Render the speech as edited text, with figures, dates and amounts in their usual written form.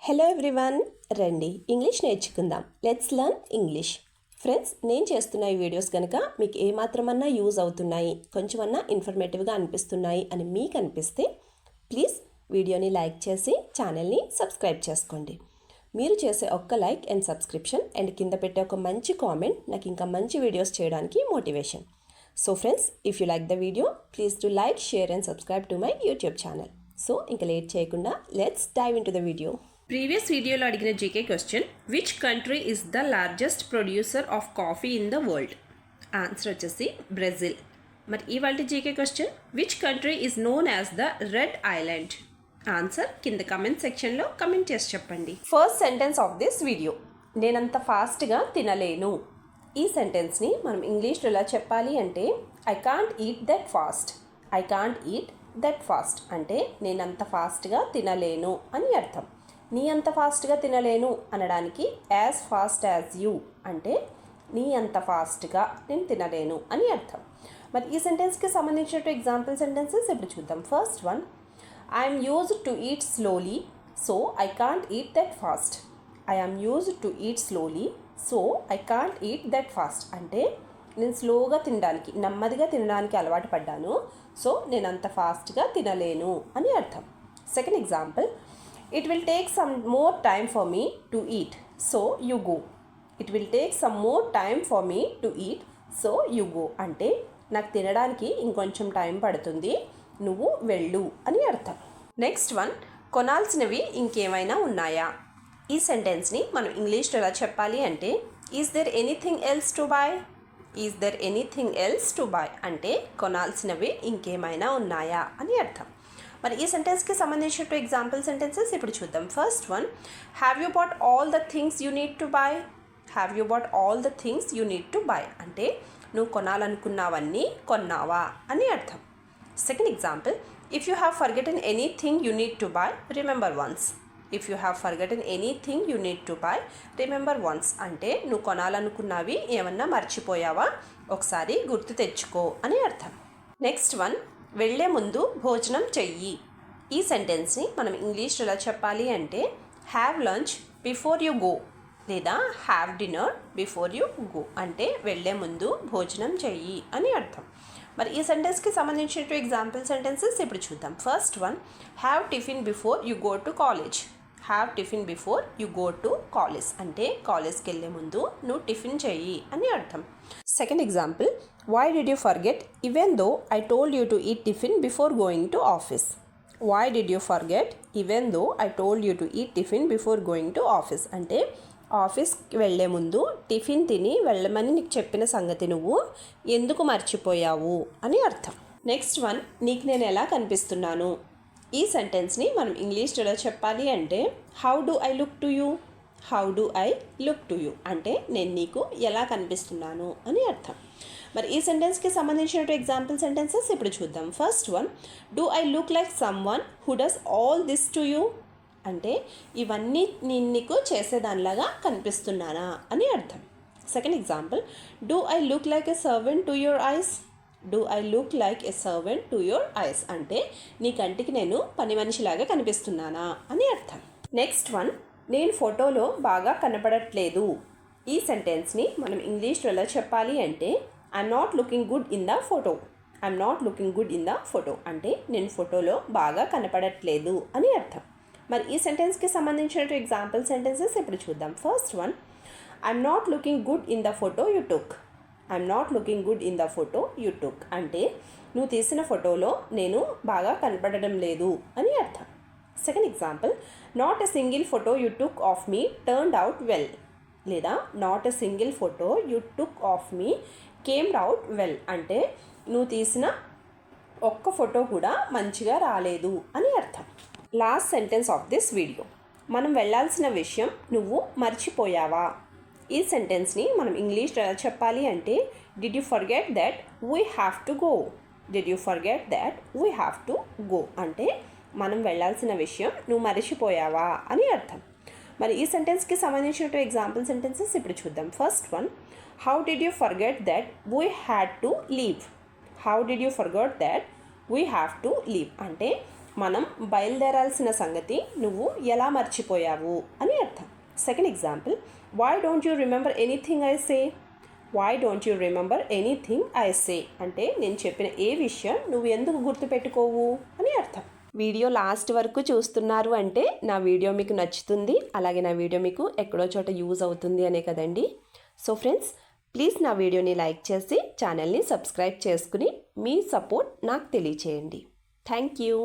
Hello everyone, రండి English నేర్చుకుందాం. Let's learn English. Friends, నేను చేస్తున్న ఈ వీడియోస్ కనుక మీకు ఏమాత్రమన్నా యూజ్ అవుతున్నాయి, కొంచెమన్నా ఇన్ఫర్మేటివ్గా అనిపిస్తున్నాయి అని మీకు అనిపిస్తే ప్లీజ్ వీడియోని లైక్ చేసి ఛానల్ని సబ్స్క్రైబ్ చేసుకోండి. మీరు చేసే ఒక్క లైక్ అండ్ సబ్స్క్రిప్షన్ అండ్ కింద పెట్టే ఒక మంచి కామెంట్ నాకు ఇంకా మంచి వీడియోస్ చేయడానికి motivation. So friends, if you like the video please do like, share and subscribe to my YouTube channel. So ఇంకా లేట్ చేయకుండా let's dive into the video. Previous వీడియోలో అడిగిన GK question, which country is the largest producer of coffee in the world? Answer వచ్చేసి Brazil. మరి ఇవాళ GK question, which country is known as the red island? Answer కింద comment సెక్షన్లో comment చేసి చెప్పండి. First sentence of this video, నేనంత ఫాస్ట్గా తినలేను. ఈ సెంటెన్స్ని మనం ఇంగ్లీష్లో ఎలా చెప్పాలి అంటే, I can't eat that fast. I can't eat that fast అంటే నేనంత ఫాస్ట్గా తినలేను అని అర్థం. నీ అంత ఫాస్ట్గా తినలేను అనడానికి యాజ్ ఫాస్ట్ యాజ్ యూ అంటే నీ అంత ఫాస్ట్గా నేను తినలేను అని అర్థం. మరి ఈ సెంటెన్స్కి సంబంధించిన ఎగ్జాంపుల్ సెంటెన్సెస్ ఇప్పుడు చూద్దాం. First one, I'm used to eat slowly so I can't eat that fast. I'm used to eat slowly so I can't eat that fast అంటే నేను స్లోగా తినడానికి, నెమ్మదిగా తినడానికి అలవాటు పడ్డాను, సో నేను అంత ఫాస్ట్గా తినలేను అని అర్థం. Second example, it will take some more time for me to eat so you go. It will take some more time for me to eat so you go అంటే నాకు తినడానికి ఇంకొంచెం టైం పడుతుంది, నువ్వు వెళ్ళు అని అర్థం. నెక్స్ట్ వన్, కొనాల్సినవి ఇంకేమైనా ఉన్నాయా? ఈ సెంటెన్స్ని మనం ఇంగ్లీష్లో ఎలా చెప్పాలి అంటే, is there anything else to buy? Is there anything else to buy అంటే కొనాల్సినవి ఇంకేమైనా ఉన్నాయా అని అర్థం. మరి ఈ సెంటెన్స్కి సంబంధించిన ఎగ్జాంపుల్ సెంటెన్సెస్ ఇప్పుడు చూద్దాం. First one, have you bought all the things you need to buy? Have you bought all the things you need to buy అంటే నువ్వు కొనాలనుకున్నావన్నీ కొన్నావా అని అర్థం. Second example, if you have forgotten anything you need to buy, remember once. If you have forgotten anything you need to buy, remember once అంటే నువ్వు కొనాలనుకున్నవి ఏమన్నా మర్చిపోయావా, ఒకసారి గుర్తు తెచ్చుకో అని అర్థం. నెక్స్ట్ వన్, వెళ్ళే ముందు భోజనం చెయ్యి. ఈ సెంటెన్స్ని మనం ఇంగ్లీష్లో ఎలా చెప్పాలి అంటే, have lunch before you go లేదా have dinner before you go అంటే వెళ్ళే ముందు భోజనం చెయ్యి అని అర్థం. మరి ఈ సెంటెన్స్కి సంబంధించిన ఎగ్జాంపుల్ సెంటెన్సెస్ ఇప్పుడు చూద్దాం. First one, have tiffin before you go to college. Have tiffin before you go to college అంటే కాలేజ్కి వెళ్ళే ముందు నువ్వు టిఫిన్ చెయ్యి అని అర్థం. Second example, why did you forget even though I told you to eat tiffin before going to office? Why did you forget even though I told you to eat tiffin before going to office అంటే ఆఫీస్కి వెళ్ళే ముందు tiffin తిని వెళ్ళమని నీకు చెప్పిన సంగతి నువ్వు ఎందుకు మర్చిపోయావు అని అర్థం. నెక్స్ట్ వన్, నీకు నేను ఎలా కనిపిస్తున్నాను? ఈ సెంటెన్స్ని మనం ఇంగ్లీష్లో ఎలా చెప్పాలి అంటే, how do I look to you? How do I look to you అంటే నేను నీకు ఎలా కనిపిస్తున్నాను అని అర్థం. మరి ఈ సెంటెన్స్కి సంబంధించిన ఎగ్జాంపుల్ సెంటెన్సెస్ ఇప్పుడు చూద్దాం. First one, do I look like some one who does all this to you అంటే ఇవన్నీ నేను నీకు చేసేదానిలాగా కనిపిస్తున్నానా అని అర్థం. Second example, do I look like a servant to your eyes? Do I look like a servant to your eyes అంటే నీ కంటికి నేను పని మనిషిలాగా కనిపిస్తున్నానా అని అర్థం. నెక్స్ట్ వన్, నేను ఫోటోలో బాగా కనపడట్లేదు. ఈ సెంటెన్స్ని మనం ఇంగ్లీష్లో ఎలా చెప్పాలి అంటే, I'm not looking good in the photo. I'm not looking good in the photo అంటే నేను ఫోటోలో బాగా కనపడట్లేదు అని అర్థం. మరి ఈ సెంటెన్స్కి సంబంధించిన ఎగ్జాంపుల్ సెంటెన్సెస్ ఇప్పుడు చూద్దాం. First one, I'm not looking good in the photo you took. I'm not looking good in the photo you టుక్ అంటే నువ్వు తీసిన ఫోటోలో నేను బాగా కనపడడం లేదు అని అర్థం. Second example, not a single photo you took of me turned out well లేదా not a single photo you took of me camed out well అంటే నువ్వు తీసిన ఒక్క ఫోటో కూడా మంచిగా రాలేదు అని అర్థం. Last sentence of this video, మనం వెళ్ళాల్సిన విషయం నువ్వు మర్చిపోయావా? ఈ సెంటెన్స్ని మనం ఇంగ్లీష్లో ఎలా చెప్పాలి అంటే, did you forget that we have to go? Did you forget that we have to go అంటే మనం వెళ్ళాల్సిన విషయం నువ్వు మర్చిపోయావా అని అర్థం. మరి ఈ సెంటెన్స్కి సంబంధించిన ఎగ్జాంపుల్ సెంటెన్సెస్ ఇప్పుడు చూద్దాం. First one, how did you forget that we had to leave? How did you forget that we have to leave అంటే మనం బయలుదేరాల్సిన సంగతి నువ్వు ఎలా మర్చిపోయావు అని అర్థం. Second example, why don't you remember anything I say. Why don't you remember anything I say అంటే నేను చెప్పిన ఏ విషయం నువ్వు ఎందుకు గుర్తుపెట్టుకోవు అని అర్థం. వీడియో లాస్ట్ వరకు చూస్తున్నారు అంటే నా వీడియో మీకు నచ్చుతుంది, అలాగే నా వీడియో మీకు ఎక్కడో చోట యూజ్ అవుతుంది అనే కదండి. సో ఫ్రెండ్స్, ప్లీజ్ నా వీడియోని లైక్ చేసి ఛానల్ని సబ్స్క్రైబ్ చేసుకుని మీ సపోర్ట్ నాకు తెలియచేయండి. Thank you.